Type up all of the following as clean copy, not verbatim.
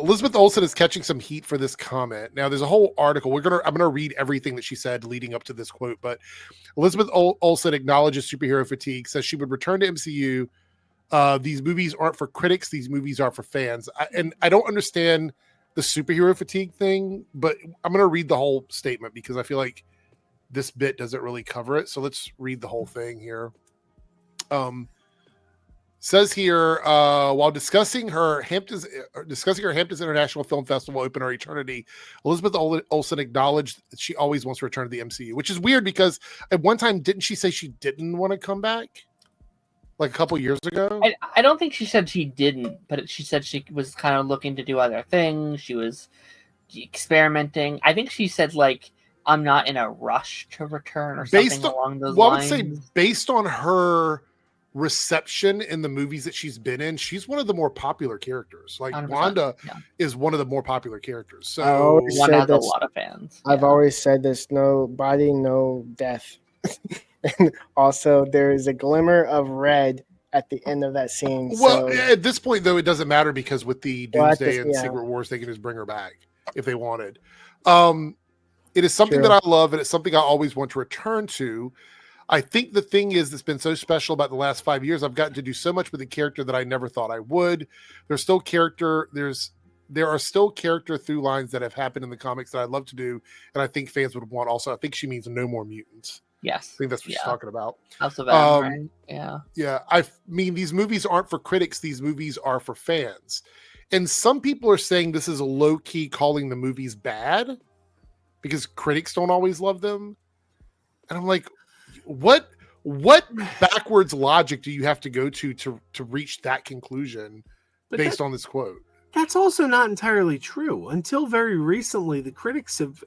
Elizabeth Olsen is catching some heat for this comment. Now, there's a whole article. I'm gonna read everything that she said leading up to this quote. But Elizabeth Olsen acknowledges superhero fatigue, says she would return to MCU. These movies aren't for critics; these movies are for fans. I don't understand the superhero fatigue thing, but I'm gonna read the whole statement because I feel like this bit doesn't really cover it. So let's read the whole thing here. Says here, while discussing her Hamptons International Film Festival open or eternity, Elizabeth Olsen acknowledged that she always wants to return to the MCU, which is weird because at one time, didn't she say she didn't want to come back? Like a couple years ago? I don't think she said she didn't, but she said she was kind of looking to do other things. She was experimenting. I think she said, like, I'm not in a rush to return or something along those lines. I would say based on her reception in the movies that she's been in, she's one of the more popular characters. Like Wanda is one of the more popular characters. So one has a lot of fans. I've always said this: no body, no death. And also, there is a glimmer of red at the end of that scene. Well, at this point, though, it doesn't matter because with the Doomsday and Secret Wars, they can just bring her back if they wanted. It is something that I love, and it's something I always want to return to. I think the thing is that's been so special about the last 5 years, I've gotten to do so much with the character that I never thought I would. There are still character through lines that have happened in the comics that I'd love to do, and I think fans would want also. I think she means no more mutants. Yes. I think that's what she's talking about. House of M, right? Yeah. Yeah. I mean, these movies aren't for critics. These movies are for fans. And some people are saying this is a low-key calling the movies bad because critics don't always love them. And I'm like, what backwards logic do you have to go to reach that conclusion based on this quote? That's also not entirely true. Until very recently, the critics have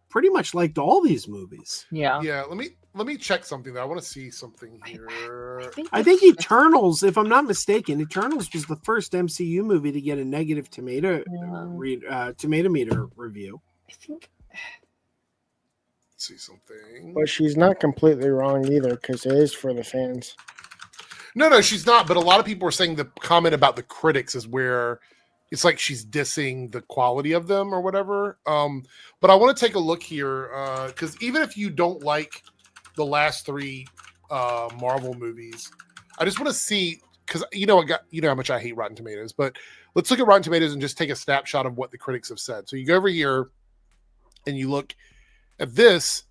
pretty much liked all these movies. Yeah. Yeah. Let me check something though. I want to see something here. I think Eternals, if I'm not mistaken, Eternals was the first MCU movie to get a negative tomato meter review. I think. See something. But she's not completely wrong either because it is for the fans. No, she's not. But a lot of people are saying the comment about the critics is where it's like she's dissing the quality of them or whatever. But I want to take a look here because even if you don't like the last three Marvel movies, I just want to see because you know how much I hate Rotten Tomatoes. But let's look at Rotten Tomatoes and just take a snapshot of what the critics have said. So you go over here and you look at this.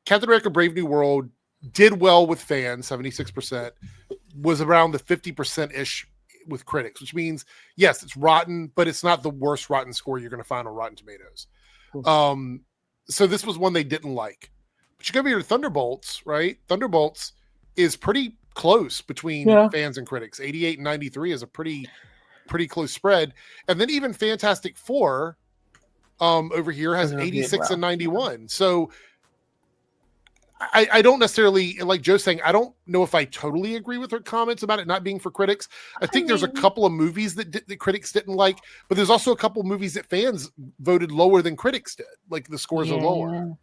Captain America: Brave New World did well with fans, 76%, was around the 50% ish with critics, which means yes, it's rotten, but it's not the worst rotten score you're going to find on Rotten Tomatoes. So this was one they didn't like. But you go over here to Thunderbolts, right? Thunderbolts is pretty close between fans and critics. 88 and 93 is a pretty close spread. And then even Fantastic Four over here has 86 and 91. So I don't necessarily, like Joe's saying, I don't know if I totally agree with her comments about it not being for critics. I think there's a couple of movies that critics didn't like, but there's also a couple of movies that fans voted lower than critics did. Like the scores are lower.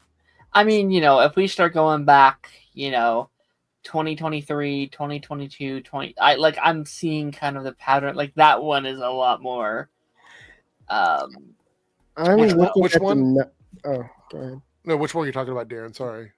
I mean, if we start going back, 2023, 2022, I'm seeing kind of the pattern. Like that one is a lot more. Which one? Go ahead. No, which one are you talking about, Darren? Sorry.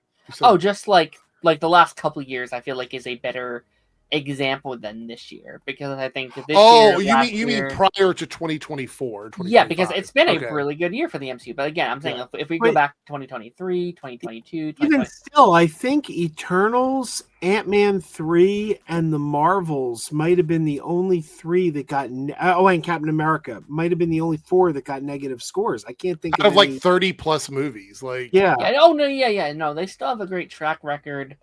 Just like the last couple years, I feel like is a better example than this year because I think this year. You mean prior to 2024? Yeah, because it's been a really good year for the MCU. But again, I'm saying if we go back to 2023, 2022, even still, I think Eternals, Ant-Man 3, and the Marvels might have been the only three that got. And Captain America might have been the only 4 that got negative scores. I can't think of like 30 plus movies. Like No, they still have a great track record.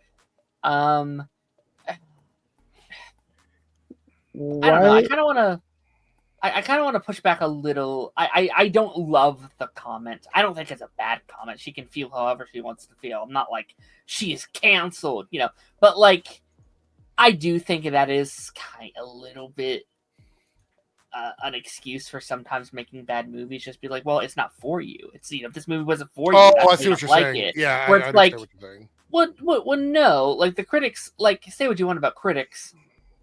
I don't know. I kind of want to push back a little. I don't love the comment. I don't think it's a bad comment. She can feel however she wants to feel. I'm not like she is canceled, But like, I do think that is kind of a little bit an excuse for sometimes making bad movies. Just be like, well, it's not for you. It's if this movie wasn't for you, I see what you're saying. It. Yeah, I understand what you're saying. Well, no, like the critics, like say what you want about critics.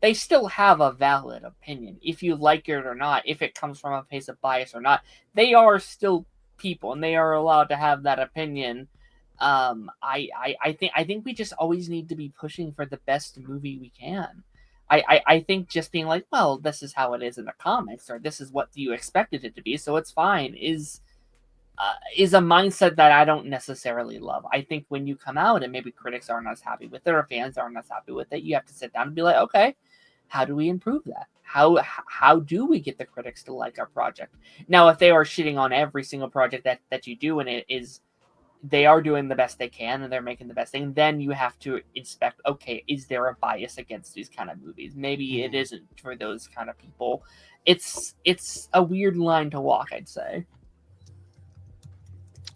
they still have a valid opinion. If you like it or not, if it comes from a place of bias or not, they are still people and they are allowed to have that opinion. I think we just always need to be pushing for the best movie we can. I think just being like, well, this is how it is in the comics, or this is what you expected it to be, so it's fine, is a mindset that I don't necessarily love. I think when you come out and maybe critics aren't as happy with it or fans aren't as happy with it, you have to sit down and be like, okay, how do we improve that? How do we get the critics to like our project? Now, if they are shitting on every single project that you do and it is they are doing the best they can and they're making the best thing, then you have to inspect, okay, is there a bias against these kind of movies? Maybe it isn't for those kind of people. It's a weird line to walk, I'd say.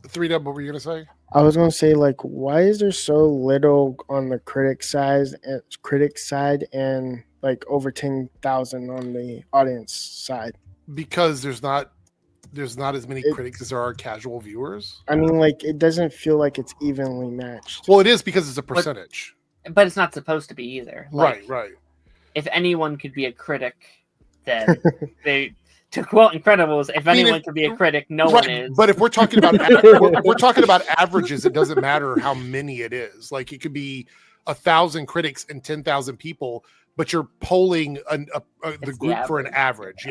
3W, what were you gonna say? I was gonna say, like, why is there so little on the critic side and like over 10,000 on the audience side? Because there's not as many critics as there are casual viewers. I mean, like, it doesn't feel like it's evenly matched. Well, it is because it's a percentage. But it's not supposed to be either. Like, right. If anyone could be a critic, then to quote Incredibles, if anyone could be a critic, no one is. But if we're talking about we're talking about averages, it doesn't matter how many it is. Like, it could be 1,000 critics and 10,000 people, but you're polling the group for an average. Yeah.